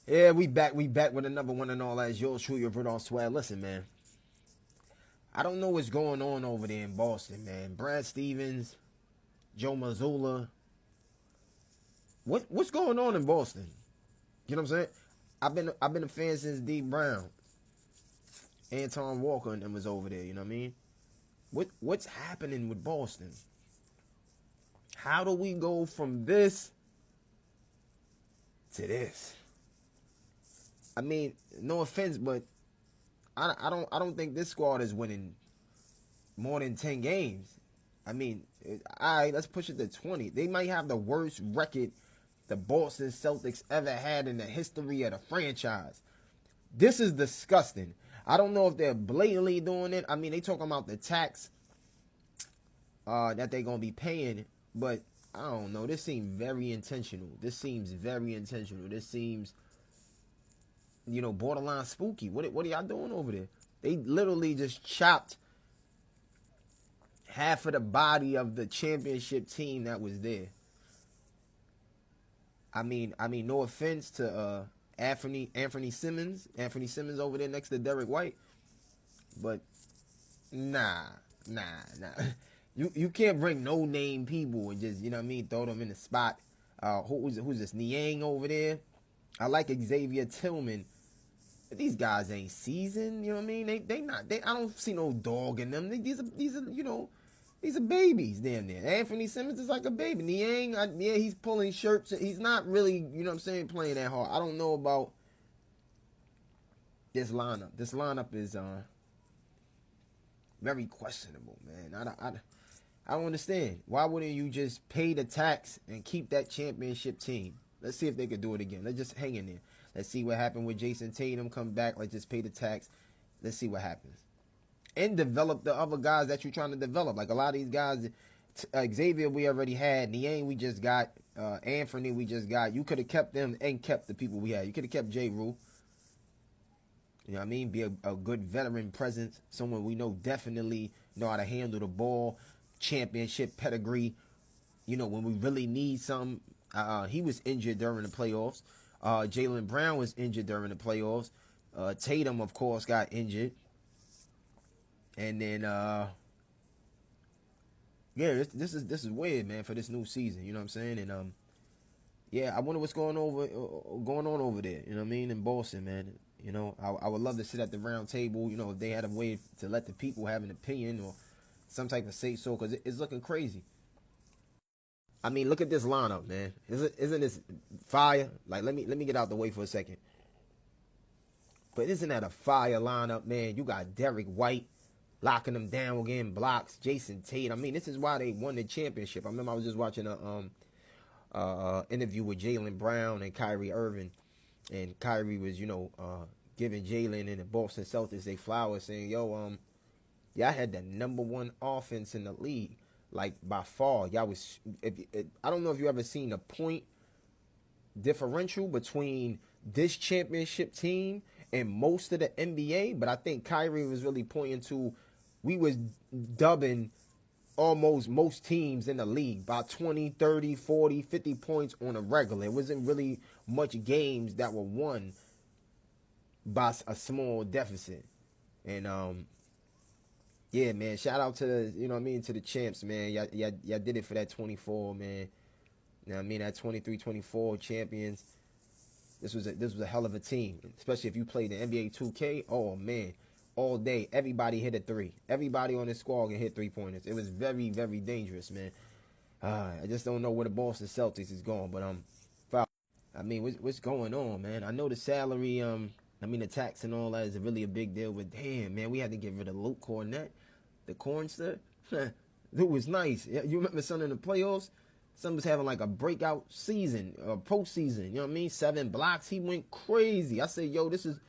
Yeah, we back with another one and all that. It's yours truly, your Rudolph Swag. Listen, man, I don't know what's going on over there in Boston, man. Brad Stevens, Joe Mazzulla. What's going on in Boston? You know what I'm saying? I've been a fan since D Brown, Anton Walker, and them was over there. You know what I mean? What's happening with Boston? How do we go from this to this? I mean, no offense, but I don't think this squad is winning more than 10 games. I mean, all right, let's push it to 20. They might have the worst record the Boston Celtics ever had in the history of the franchise. This is disgusting. I don't know if they're blatantly doing it. I mean, they talking about the tax that they're going to be paying, but I don't know. This seems very intentional. This seems very intentional. This seems, borderline spooky. What are y'all doing over there? They literally just chopped half of the body of the championship team that was there. I mean, no offense to Anthony Simmons over there next to Derrick White, but nah, nah. You can't bring no name people and just throw them in the spot. Who's this Niang over there? I like Xavier Tillman. But these guys ain't seasoned. You know what I mean? They not. I don't see no dog in them. These are babies damn near. Anthony Simmons is like a baby. Niang, yeah, he's pulling shirts. He's not really, playing that hard. I don't know about this lineup. This lineup is very questionable, man. I don't understand. Why wouldn't you just pay the tax and keep that championship team? Let's see if they could do it again. Let's just hang in there. Let's see what happened with Jayson Tatum. Come back. Let's just pay the tax. Let's see what happens. And develop the other guys that you're trying to develop. Like a lot of these guys, Xavier we already had. Niang we just got. Anthony we just got. You could have kept them and kept the people we had. You could have kept J. Rule. You know what I mean? Be a good veteran presence. Someone we know definitely know how to handle the ball. Championship pedigree. When we really need some. He was injured during the playoffs. Jaylen Brown was injured during the playoffs. Tatum, of course, got injured. And then, this is weird, man, for this new season. You know what I'm saying? And yeah, I wonder what's going on over there. You know what I mean? In Boston, man. I would love to sit at the round table. If they had a way to let the people have an opinion or some type of say so, because it's looking crazy. I mean, look at this lineup, man. Isn't this fire? Like, let me get out the way for a second. But isn't that a fire lineup, man? You got Derrick White locking them down, getting blocks. Jayson Tatum. I mean, this is why they won the championship. I remember I was just watching a interview with Jaylen Brown and Kyrie Irving, and Kyrie was giving Jaylen and the Boston Celtics they flowers, saying, "Yo, y'all had the number one offense in the league, like by far. Y'all was. I don't know if you ever seen a point differential between this championship team and most of the NBA, but I think Kyrie was really pointing to we was dubbing almost most teams in the league by 20, 30, 40, 50 points on a regular. It wasn't really much games that were won by a small deficit. And yeah, man, shout out to to the champs, man. Y'all did it for that 24, man. You know what I mean? That 23-24 champions. This was a hell of a team, especially if you played the NBA 2K. Oh man, all day everybody hit a three. Everybody on this squad can hit 3-pointers. It was very, very dangerous, man. I just don't know where the Boston Celtics is going, but I mean, what's going on, man? I know the salary, the tax and all that is really a big deal, but damn, man, we had to get rid of Luke Cornett, the cornster. It was nice. You remember son in the playoffs? Son was having like a breakout season, or postseason. You know what I mean? 7 blocks. He went crazy. I said, yo, this is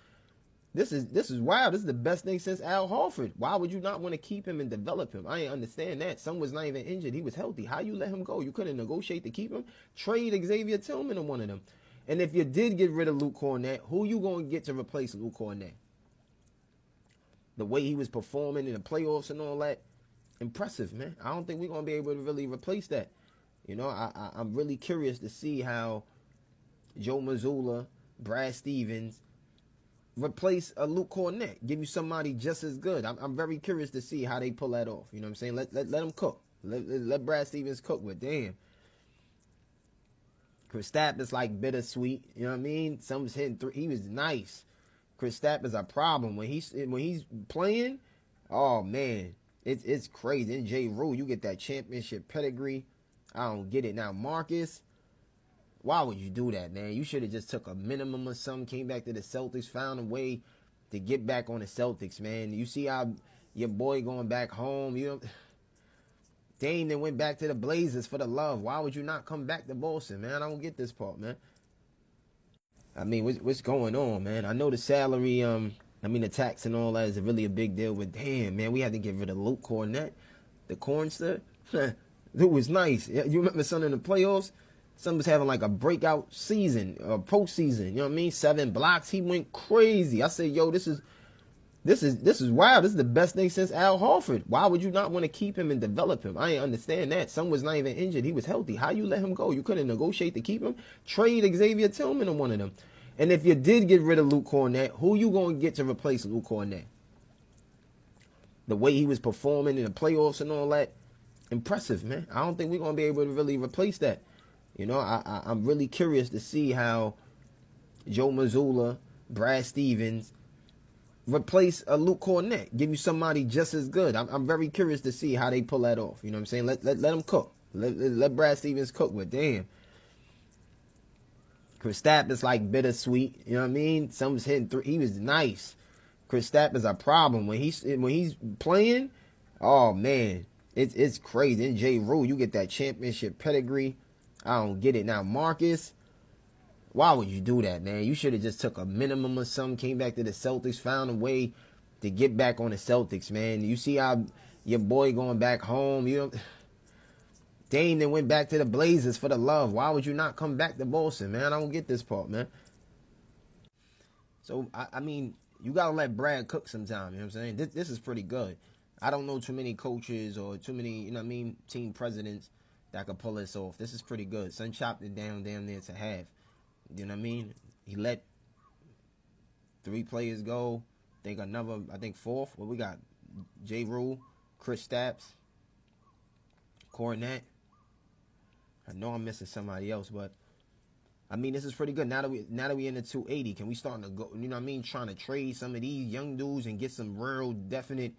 wild. This is the best thing since Al Horford. Why would you not want to keep him and develop him? I ain't understand that. Son was not even injured. He was healthy. How you let him go? You couldn't negotiate to keep him? Trade Xavier Tillman or one of them. And if you did get rid of Luke Cornett, who you going to get to replace Luke Cornett? The way he was performing in the playoffs and all that, impressive, man. I don't think we're going to be able to really replace that. I'm really curious to see how Joe Mazzulla, Brad Stevens, replace a Luke Cornett, give you somebody just as good. I'm very curious to see how they pull that off. You know what I'm saying? Let them cook. Let Brad Stevens cook with. Damn. Kristaps is like bittersweet. You know what I mean? Some was hitting three. He was nice. Kristaps is a problem when he's playing. Oh man, it's crazy. And J. Rule, you get that championship pedigree. I don't get it now, Marcus. Why would you do that, man? You should have just took a minimum or something, came back to the Celtics, found a way to get back on the Celtics, man. You see how your boy going back home. You know, Dame then went back to the Blazers for the love. Why would you not come back to Boston, man? I don't get this part, man. I mean, what's going on, man? I know the salary, the tax and all that is really a big deal, but damn, man, we had to get rid of Luke Cornett, the cornster. It was nice. You remember son in the playoffs? Son was having like a breakout season, a postseason. You know what I mean? 7 blocks. He went crazy. I said, yo, this is wild. This is the best thing since Al Horford. Why would you not want to keep him and develop him? I ain't understand that. Son was not even injured. He was healthy. How you let him go? You couldn't negotiate to keep him? Trade Xavier Tillman or one of them. And if you did get rid of Luke Cornett, who you going to get to replace Luke Cornett? The way he was performing in the playoffs and all that, impressive, man. I don't think we're going to be able to really replace that. You know, I'm really curious to see how Joe Mazzulla, Brad Stevens, replace a Luke Cornett, give you somebody just as good. I'm very curious to see how they pull that off. You know what I'm saying? Let them cook. Let Brad Stevens cook with. Damn. Kristaps is like bittersweet. You know what I mean? Some was hitting three. He was nice. Kristaps is a problem when he's playing. Oh man, it's crazy. And J. Rule, you get that championship pedigree. I don't get it now, Marcus. Why would you do that, man? You should have just took a minimum or something, came back to the Celtics, found a way to get back on the Celtics, man. You see how your boy going back home. You know, Dame then went back to the Blazers for the love. Why would you not come back to Boston, man? I don't get this part, man. So, I mean, you got to let Brad cook sometime, you know what I'm saying? This is pretty good. I don't know too many coaches or too many, you know what I mean, team presidents that could pull this off. This is pretty good. Son chopped it down damn near to half. You know what I mean? He let 3 players go. I think fourth. What we got? J. Rule, Kristaps, Cornett. I know I'm missing somebody else, but I mean this is pretty good. Now that we in the 280, can we start to go? You know what I mean? Trying to trade some of these young dudes and get some real definite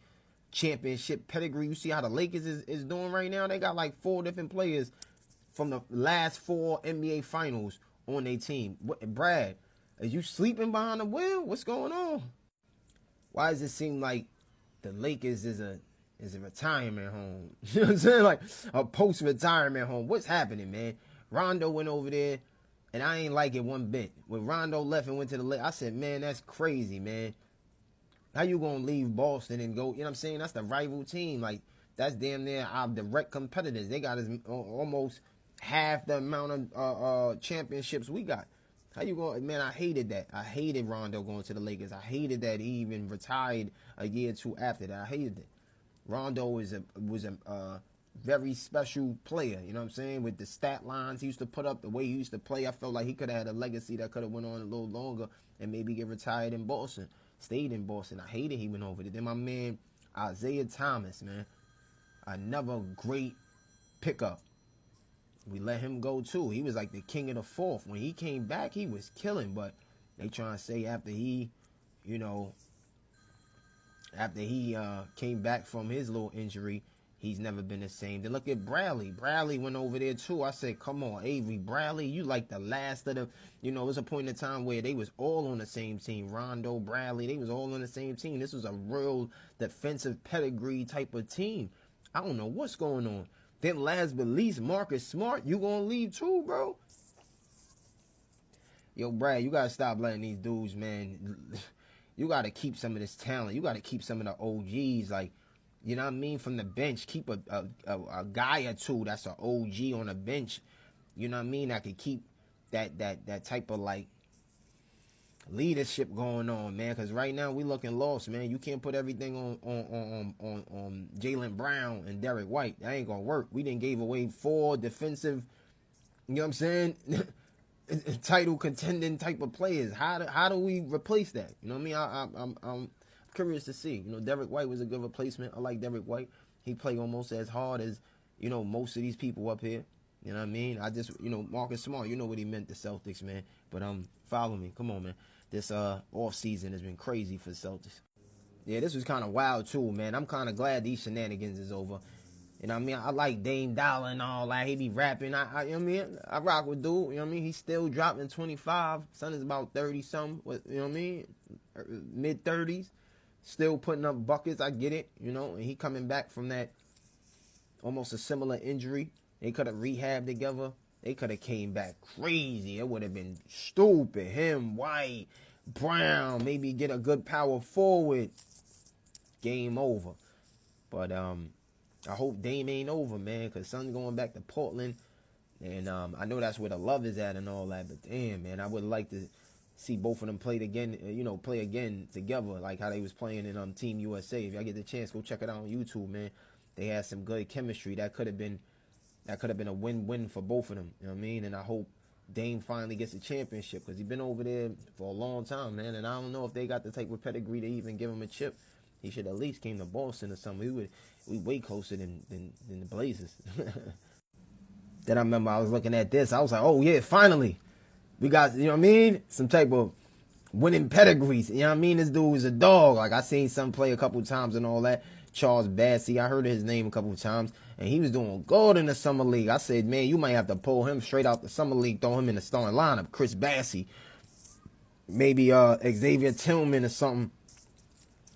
championship pedigree. You see how the Lakers is doing right now? They got like 4 different players from the last 4 NBA finals on their team. Brad, are you sleeping behind the wheel? What's going on? Why does it seem like the Lakers is a retirement home? You know what I'm saying? Like a post-retirement home. What's happening, man? Rondo went over there, and I ain't like it one bit. When Rondo left and went to the Lakers, I said, man, that's crazy, man. How you gonna leave Boston and go? You know what I'm saying? That's the rival team. Like that's damn near our direct competitors. They got almost half the amount of championships we got. How you going? Man, I hated that. I hated Rondo going to the Lakers. I hated that he even retired a year or 2 after that. I hated it. Rondo was a very special player. You know what I'm saying? With the stat lines he used to put up, the way he used to play, I felt like he could have had a legacy that could have went on a little longer and maybe get retired in Boston. Stayed in Boston. I hated he went over there. Then my man Isaiah Thomas, man, another great pickup. We let him go too. He was like the king of the fourth. When he came back, he was killing. But they trying to say after he came back from his little injury, he's never been the same. Then look at Bradley. Bradley went over there too. I said, come on, Avery Bradley, you like the last of the, it was a point in time where they was all on the same team. Rondo, Bradley, they was all on the same team. This was a real defensive pedigree type of team. I don't know what's going on. Then last but least, Marcus Smart, you gonna leave too, bro? Yo, Brad, you gotta stop letting these dudes, man. You gotta keep some of this talent. You gotta keep some of the OGs, like, you know what I mean, from the bench. Keep a guy or two that's an OG on the bench. You know what I mean? That could keep that type of like leadership going on, man. Because right now we looking lost, man. You can't put everything on Jaylen Brown and Derrick White. That ain't gonna work. We didn't gave away 4 defensive, you know what I'm saying, title contending type of players. How do we replace that? You know what I mean? I'm curious to see. You know, Derrick White was a good replacement. I like Derrick White. He played almost as hard as, you know, most of these people up here. You know what I mean? I just, you know, Marcus Smart, you know what he meant to Celtics, man. But follow me. Come on, man. This off season has been crazy for the Celtics. Yeah, this was kind of wild too, man. I'm kind of glad these shenanigans is over. You know what I mean? I like Dame Dollar and all that. He be rapping. You know what I mean? I rock with dude. You know what I mean? He's still dropping 25. Son is about 30-something. You know what I mean? Mid-30s. Still putting up buckets. I get it. You know? And he coming back from that almost a similar injury. They could have rehabbed together. They could have came back crazy. It would have been stupid. Him, White, Brown, maybe get a good power forward. Game over. But I hope Dame ain't over, man, because son's going back to Portland. And I know that's where the love is at and all that. But damn, man, I would like to see both of them play again together, like how they was playing in Team USA. If y'all get the chance, go check it out on YouTube, man. They had some good chemistry. That could have been a win-win for both of them. You know what I mean? And I hope Dame finally gets a championship because he's been over there for a long time, man. And I don't know if they got the type of pedigree to even give him a chip. He should at least came to Boston or something. We way closer than the Blazers. Then I remember I was looking at this. I was like, oh, yeah, finally. We got, you know what I mean? Some type of winning pedigrees. You know what I mean? This dude is a dog. Like, I seen some play a couple times and all that. Charles Bassey. I heard his name a couple times. And he was doing good in the Summer League. I said, man, you might have to pull him straight out the Summer League, throw him in the starting lineup. Chris Bassey. Maybe Xavier Tillman or something.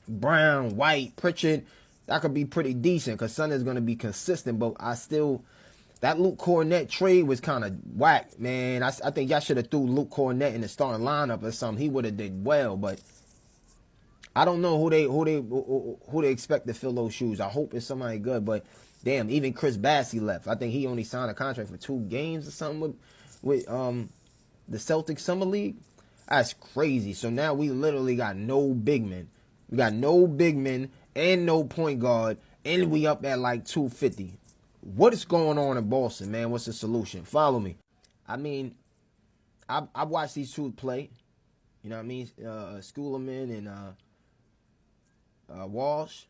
Brown, White, Pritchard. That could be pretty decent because Son is going to be consistent. But that Luke Cornett trade was kind of whack, man. I think y'all should have threw Luke Cornett in the starting lineup or something. He would have did well, but I don't know who they expect to fill those shoes. I hope it's somebody good, but damn, even Chris Bassey left. I think he only signed a contract for 2 games or something with the Celtics Summer League. That's crazy. So now we literally got no big men. We got no big men and no point guard, and we up at like 250. What is going on in Boston, man? What's the solution? Follow me. I mean, I watched these two play. You know what I mean? Schoolerman and Walsh.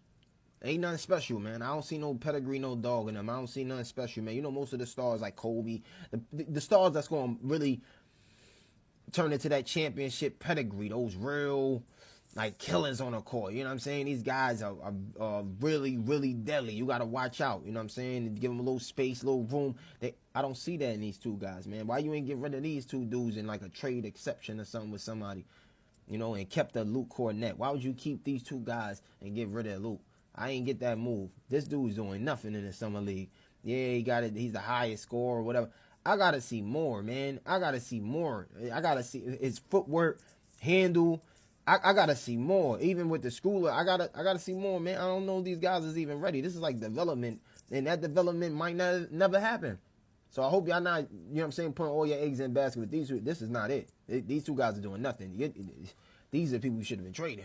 Ain't nothing special, man. I don't see no pedigree, no dog in them. I don't see nothing special, man. You know, most of the stars like Kobe, the stars that's going to really turn into that championship pedigree, those real like killers on the court. You know what I'm saying? These guys are really, really deadly. You got to watch out. You know what I'm saying? And give them a little space, a little room. I don't see that in these two guys, man. Why you ain't get rid of these two dudes in like a trade exception or something with somebody, you know, and kept the Luke Cornett? Why would you keep these two guys and get rid of Luke? I ain't get that move. This dude's doing nothing in the Summer League. Yeah, he got it. He's the highest scorer or whatever. I got to see more, man. I got to see more. I got to see his footwork, handle. I gotta see more. Even with the schooler, I gotta see more, man. I don't know if these guys is even ready. This is like development, and that development might never happen. So I hope y'all not, you know what I'm saying, putting all your eggs in basket with these two. This is not it. These two guys are doing nothing. These are people who should have been traded.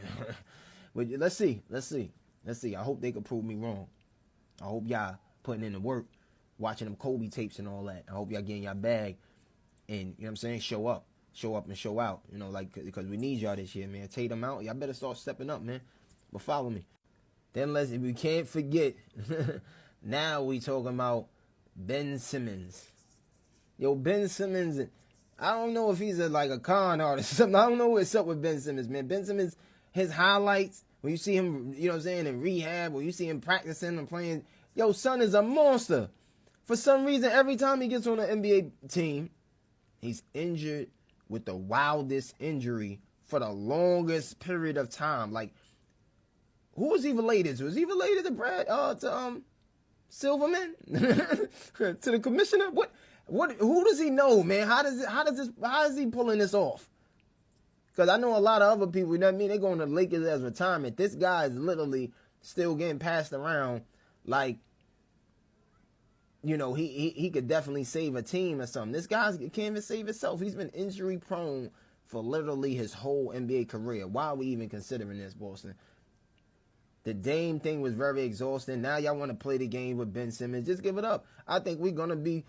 But let's see. I hope they can prove me wrong. I hope y'all putting in the work, watching them Kobe tapes and all that. I hope y'all getting your bag and, you know what I'm saying, show up and show out, you know, like, because we need y'all this year, man. Tatum out, y'all better start stepping up, man. But follow me. Then we can't forget, now we talking about Ben Simmons. Yo, Ben Simmons, I don't know if he's like a con artist or something. I don't know what's up with Ben Simmons, man. Ben Simmons, his highlights, when you see him, you know what I'm saying, in rehab, when you see him practicing and playing, yo, son is a monster. For some reason, every time he gets on an NBA team, he's injured with the wildest injury for the longest period of time. Like, who was he related to? Is he related to Silverman? To the commissioner? Who does he know, man? How is he pulling this off? Because I know a lot of other people, you know what I mean? They're going to the Lakers as retirement. This guy is literally still getting passed around like, you know, he could definitely save a team or something. This guy can't even save himself. He's been injury prone for literally his whole NBA career. Why are we even considering this, Boston? The Dame thing was very exhausting. Now y'all want to play the game with Ben Simmons. Just give it up. I think we're going to be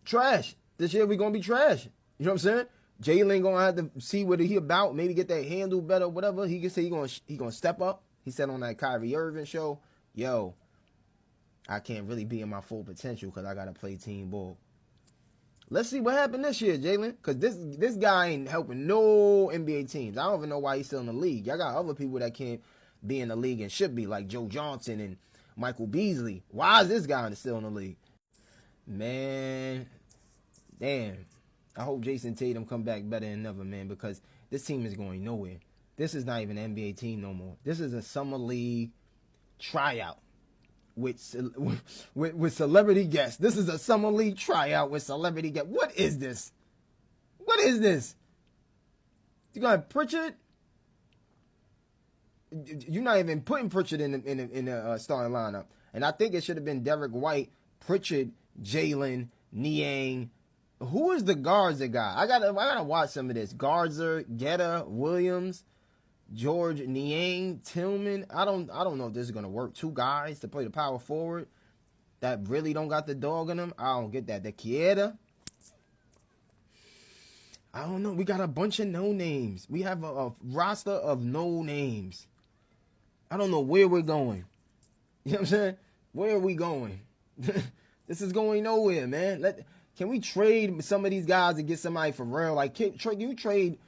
trash. This year we're going to be trash. You know what I'm saying? Jaylen gonna have to see what he about, maybe get that handle better, whatever. He can say he gonna step up. He said on that Kyrie Irving show, yo, I can't really be in my full potential because I gotta play team ball. Let's see what happened this year, Jaylen, because this guy ain't helping no NBA teams. I don't even know why he's still in the league. Y'all got other people that can't be in the league and should be, like Joe Johnson and Michael Beasley. Why is this guy still in the league? Man, damn. I hope Jayson Tatum come back better than ever, man, because this team is going nowhere. This is not even an NBA team no more. This is a summer league tryout with celebrity guests. This is a summer league tryout with celebrity guests. What is this? What is this? You got Pritchard? You're not even putting Pritchard in the starting lineup. And I think it should have been Derrick White, Pritchard, Jaylen, Niang. Who is the guards that got? I gotta watch some of this. Garza, Getta, Williams, George, Niang, Tillman. I don't know if this is gonna work. Two guys to play the power forward that really don't got the dog in them. I don't get that. The Kieta. I don't know. We got a bunch of no names. We have a roster of no names. I don't know where we're going. You know what I'm saying? Where are we going? This is going nowhere, man. Can we trade some of these guys to get somebody for real? Like, can you trade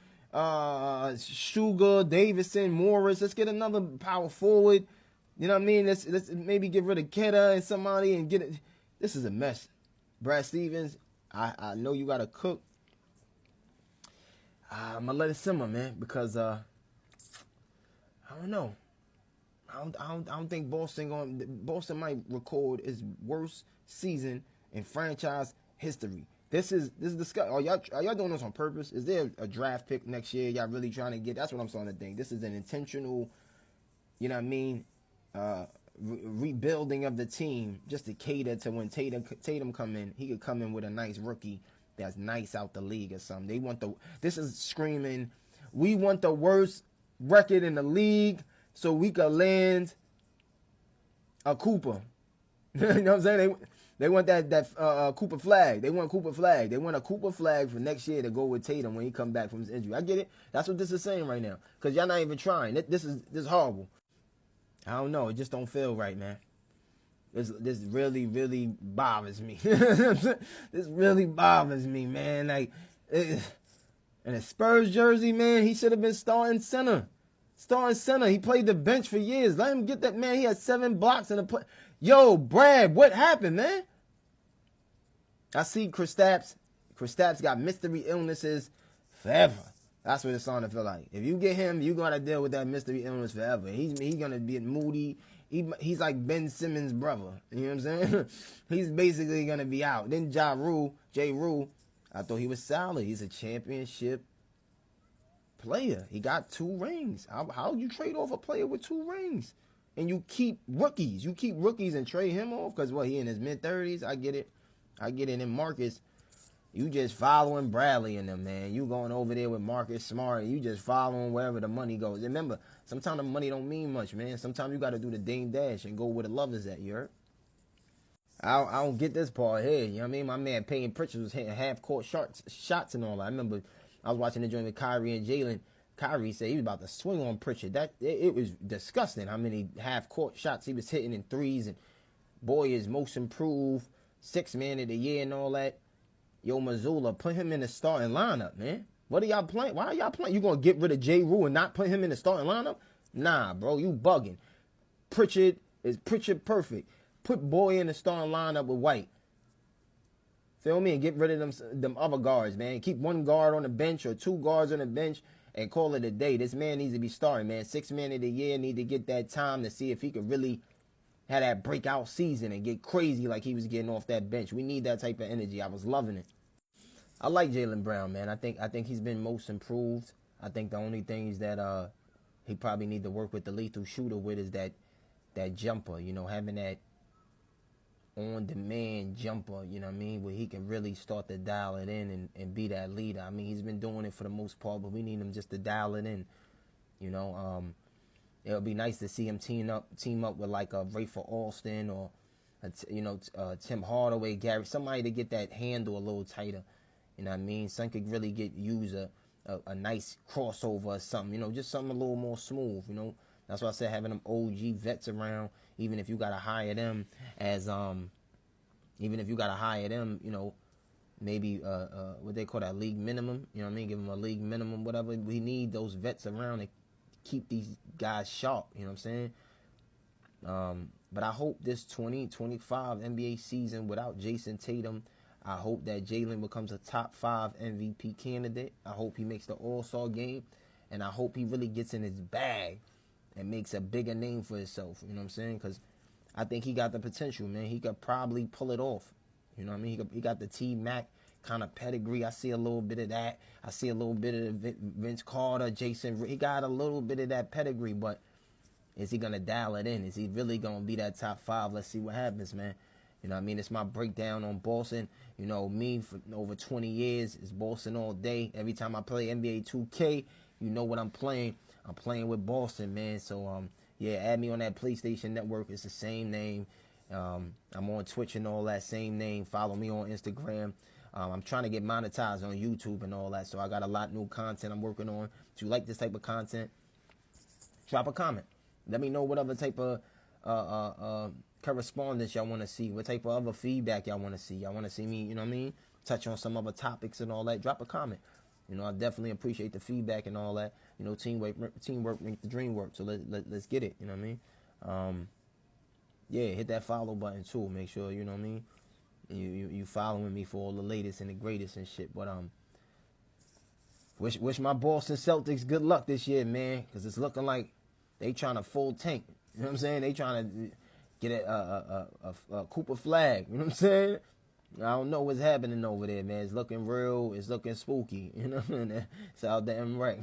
Sugar, Davidson, Morris? Let's get another power forward. You know what I mean? Let's maybe get rid of Keta and somebody and get it. This is a mess. Brad Stevens, I know you got to cook. I'm going to let it simmer, man, because I don't know. I don't think Boston might record its worst season in franchise history. This is disgusting. Are y'all doing this on purpose? Is there a draft pick next year? Y'all really trying to get? That's what I'm starting to think. This is an intentional, you know what I mean, rebuilding of the team just to cater to when Tatum come in. He could come in with a nice rookie that's nice out the league or something. This is screaming, we want the worst record in the league so we could land a Cooper. You know what I'm saying? They want that Cooper flag. They want Cooper flag. They want a Cooper flag for next year to go with Tatum when he come back from his injury. I get it. That's what this is saying right now. Because y'all not even trying. This is horrible. I don't know. It just don't feel right, man. This really, really bothers me. This really bothers me, man. Like, and a Spurs jersey, man, he should have been starting center. Starting center. He played the bench for years. Let him get that, man. He had 7 blocks in the play. Yo, Brad, what happened, man? I see Kristaps. Kristaps got mystery illnesses forever. That's what it's starting to feel like. If you get him, you're going to deal with that mystery illness forever. He's going to be moody. He's like Ben Simmons' brother. You know what I'm saying? He's basically going to be out. Then J. Rule, I thought he was solid. He's a championship player. He got 2 rings. How you trade off a player with 2 rings? And you keep rookies. You keep rookies and trade him off because, he in his mid-30s? I get it. And Marcus, you just following Bradley and them, man. You going over there with Marcus Smart. You just following wherever the money goes. Remember, sometimes the money don't mean much, man. Sometimes you got to do the Dame Dash and go where the love is at, you heard? I don't get this part here. You know what I mean? My man Peyton Pritchard was hitting half-court shots and all that. I remember I was watching the joint with Kyrie and Jaylen. Kyrie said he was about to swing on Pritchard. It was disgusting how many half-court shots he was hitting in threes. And boy is most improved, 6th man of the year and all that. Yo, Mazzulla, put him in the starting lineup, man. What are y'all playing? Why are y'all playing? You gonna get rid of J. Rule and not put him in the starting lineup? Nah, bro, you bugging. Pritchard perfect. Put Boy in the starting lineup with White. Feel me? And get rid of them other guards, man. Keep 1 guard on the bench or 2 guards on the bench and call it a day. This man needs to be starting, man. 6th man of the year, need to get that time to see if he could really have that breakout season and get crazy like he was getting off that bench. We need that type of energy. I was loving it. I like Jaylen Brown, man. I think he's been most improved. I think the only things that he probably need to work with the lethal shooter with is that jumper, having that on-demand jumper, you know what I mean, where he can really start to dial it in and be that leader. I mean, he's been doing it for the most part, but we need him just to dial it in, It'll be nice to see him team up with like a Rafer Alston or, Tim Hardaway, Gary, somebody to get that handle a little tighter. You know what I mean? Son could really use a nice crossover or something, you know, just something a little more smooth, you know. That's why I said having them OG vets around, even if you gotta hire them as even if you gotta hire them, you know, maybe what they call that, league minimum, you know what I mean? Give them a league minimum, whatever. We need those vets around to keep these guys sharp, you know what I'm saying? But I hope this 2025 NBA season without Jayson Tatum, I hope that Jaylen becomes a top 5 MVP candidate. I hope he makes the All-Star game, and I hope he really gets in his bag and makes a bigger name for himself, you know what I'm saying? Because I think he got the potential, man. He could probably pull it off, you know what I mean? He got the T-Mac kind of pedigree. I see a little bit of that. I see a little bit of Vince Carter, Jayson. He got a little bit of that pedigree, but is he going to dial it in? Is he really going to be that top 5? Let's see what happens, man. You know what I mean? It's my breakdown on Boston. You know, me for over 20 years is Boston all day. Every time I play NBA 2K, you know what I'm playing. I'm playing with Boston, man. So, yeah, add me on that PlayStation Network. It's the same name. I'm on Twitch and all that, same name. Follow me on Instagram. I'm trying to get monetized on YouTube and all that, so I got a lot new content I'm working on. If you like this type of content, drop a comment. Let me know what other type of correspondence y'all want to see. What type of other feedback y'all want to see. Y'all want to see me, you know what I mean, touch on some other topics and all that. Drop a comment. You know, I definitely appreciate the feedback and all that. You know, teamwork make the dream work. So let's get it. You know what I mean? Yeah, hit that follow button too. Make sure, you know what I mean, you following me for all the latest and the greatest and shit. But wish my Boston Celtics good luck this year, man, because it's looking like they trying to full tank. You know what I'm saying? They trying to get a Cooper flag. You know what I'm saying? I don't know what's happening over there, man. It's looking real. It's looking spooky. You know what I mean? It's all damn right.